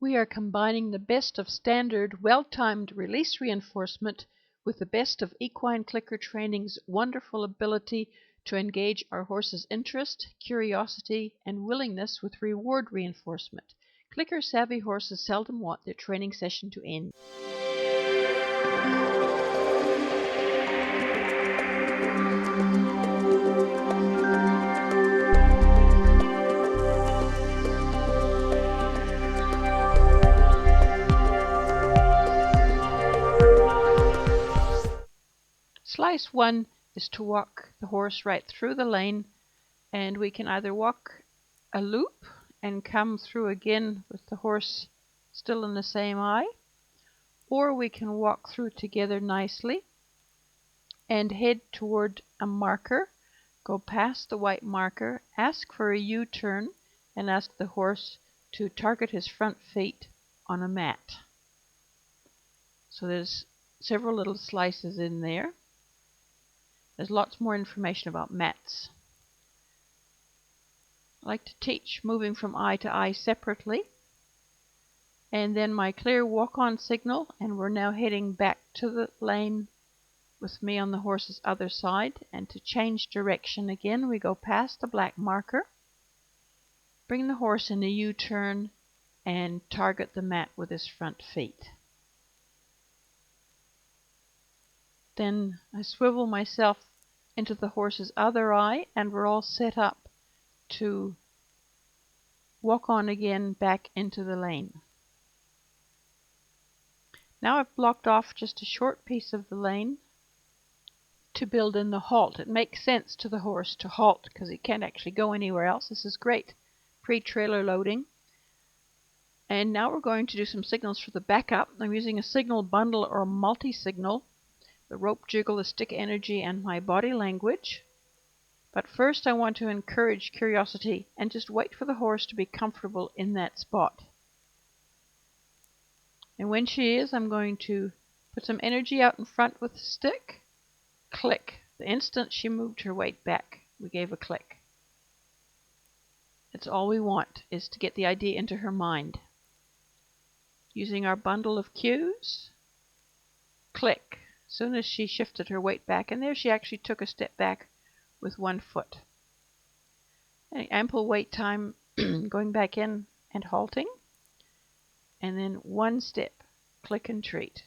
We are combining the best of standard, well-timed release reinforcement with the best of equine clicker training's wonderful ability to engage our horse's interest, curiosity, and willingness with reward reinforcement. Clicker-savvy horses seldom want their training session to end. Slice 1 is to walk the horse right through the lane, and we can either walk a loop and come through again with the horse still in the same eye, or we can walk through together nicely and head toward a marker, go past the white marker, ask for a U-turn, and ask the horse to target his front feet on a mat. So there's several little slices in there. There's lots more information about mats. I like to teach moving from eye to eye separately. And then my clear walk-on signal, and we're now heading back to the lane with me on the horse's other side. And to change direction again, we go past the black marker, bring the horse in a U-turn, and target the mat with his front feet. Then I swivel myself into the horse's other eye, and we're all set up to walk on again back into the lane. Now I've blocked off just a short piece of the lane to build in the halt. It makes sense to the horse to halt because he can't actually go anywhere else. This is great pre-trailer loading. And now we're going to do some signals for the backup. I'm using a signal bundle or multi-signal, the rope jiggle, the stick energy, and my body language. But first I want to encourage curiosity and just wait for the horse to be comfortable in that spot. And when she is, I'm going to put some energy out in front with the stick. Click. The instant she moved her weight back, we gave a click. That's all we want, is to get the idea into her mind. Using our bundle of cues, click. As soon as she shifted her weight back, and there she actually took a step back with one foot. And ample wait time going back in and halting. And then one step, click and treat.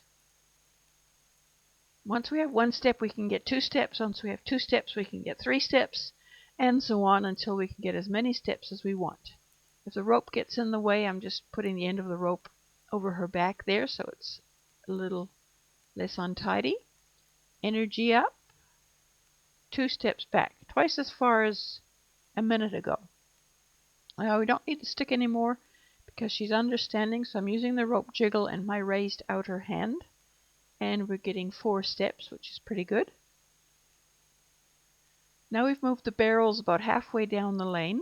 Once we have one step, we can get 2 steps. Once we have 2 steps, we can get 3 steps, and so on until we can get as many steps as we want. If the rope gets in the way, I'm just putting the end of the rope over her back there so it's a little less untidy. Energy up, 2 steps back, twice as far as a minute ago. Now we don't need the stick anymore because she's understanding, so I'm using the rope jiggle and my raised outer hand. And we're getting 4 steps, which is pretty good. Now we've moved the barrels about halfway down the lane.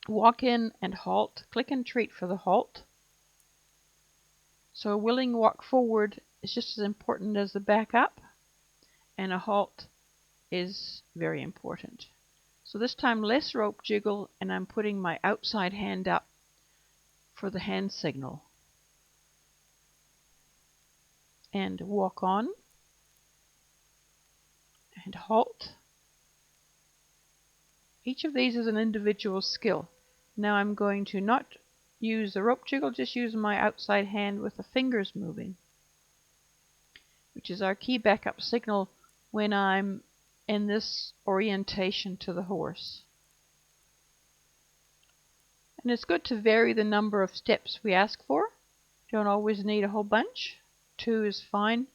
Walk in and halt. Click and treat for the halt. So a willing walk forward is just as important as the back up, and a halt is very important. So this time less rope jiggle, and I'm putting my outside hand up for the hand signal. And walk on and halt. Each of these is an individual skill. Now I'm going to not use the rope jiggle, just use my outside hand with the fingers moving, which is our key backup signal when I'm in this orientation to the horse. And it's good to vary the number of steps we ask for. Don't always need a whole bunch. 2 is fine,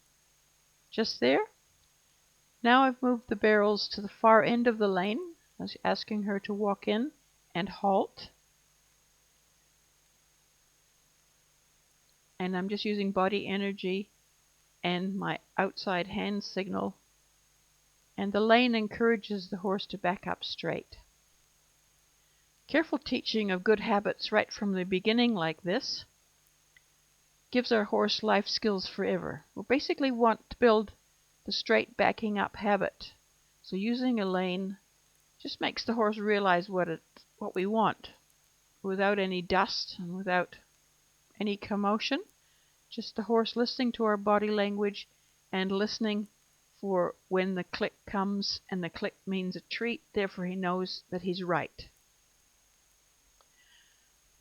just there. Now I've moved the barrels to the far end of the lane. I was asking her to walk in and halt. And I'm just using body energy and my outside hand signal. And the lane encourages the horse to back up straight. Careful teaching of good habits right from the beginning like this gives our horse life skills forever. We basically want to build the straight backing up habit. So using a lane just makes the horse realize what we want without any dust and without any commotion, just the horse listening to our body language and listening for when the click comes, and the click means a treat, therefore he knows that he's right.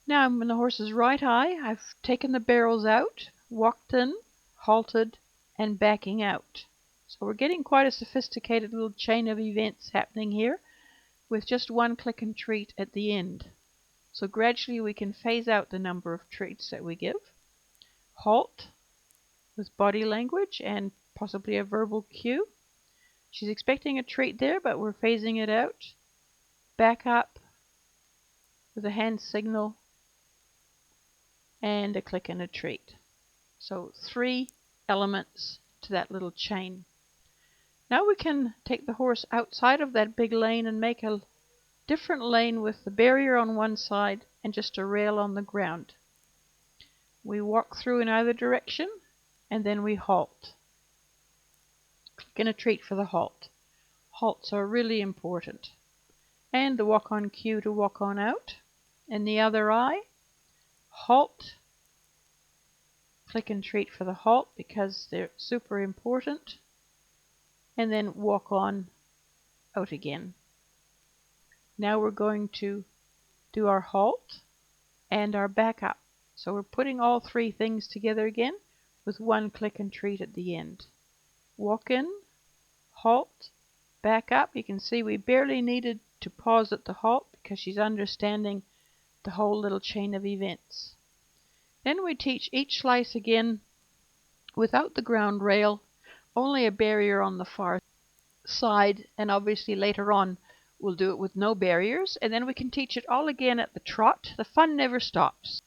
Now I'm in the horse's right eye. I've taken the barrels out, walked in, halted, and backing out. So we're getting quite a sophisticated little chain of events happening here with just one click and treat at the end. So gradually we can phase out the number of treats that we give. Halt with body language and possibly a verbal cue. She's expecting a treat there, but we're phasing it out. Back up with a hand signal and a click and a treat. So 3 elements to that little chain. Now we can take the horse outside of that big lane and make a different lane with the barrier on one side and just a rail on the ground. We walk through in either direction and then we halt. Click and a treat for the halt. Halts are really important. And the walk on cue to walk on out. In the other eye, halt. Click and treat for the halt because they're super important. And then walk on out again. Now we're going to do our halt and our back up. So we're putting all 3 things together again with one click and treat at the end. Walk in, halt, back up. You can see we barely needed to pause at the halt because she's understanding the whole little chain of events. Then we teach each slice again without the ground rail, only a barrier on the far side, and obviously later on we'll do it with no barriers, and then we can teach it all again at the trot. The fun never stops.